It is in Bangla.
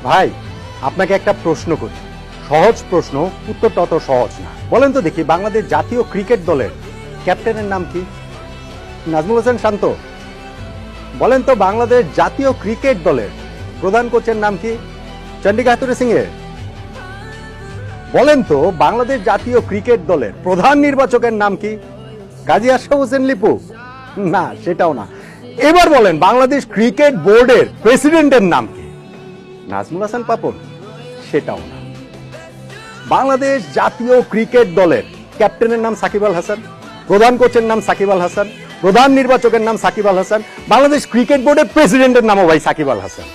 ভাই আপনাকে একটা প্রশ্ন করি, সহজ প্রশ্ন, উত্তরটা অত সহজ না। বলেন তো দেখি, বাংলাদেশ জাতীয় ক্রিকেট দলের ক্যাপ্টেনের নাম কি? নাজমুল হোসেন শান্ত। বলেন তো বাংলাদেশ জাতীয় ক্রিকেট দলের প্রধান কোচের নাম কি? চন্ডিকা হাথুরুসিংহে সিং এর। বলেন তো বাংলাদেশ জাতীয় ক্রিকেট দলের প্রধান নির্বাচকের নাম কি? গাজী আশরাফ হোসেন লিপু? না, সেটাও না। এবার বলেন বাংলাদেশ ক্রিকেট বোর্ডের প্রেসিডেন্টের নাম কি? নাজমুল হাসান পাপন? সেটাও না। বাংলাদেশ জাতীয় ক্রিকেট দলের ক্যাপ্টেনের নাম সাকিব আল হাসান, প্রধান কোচের নাম সাকিব আল হাসান, প্রধান নির্বাচকের নাম সাকিব আল হাসান, বাংলাদেশ ক্রিকেট বোর্ডের প্রেসিডেন্টের নামও ভাই সাকিব আল হাসান।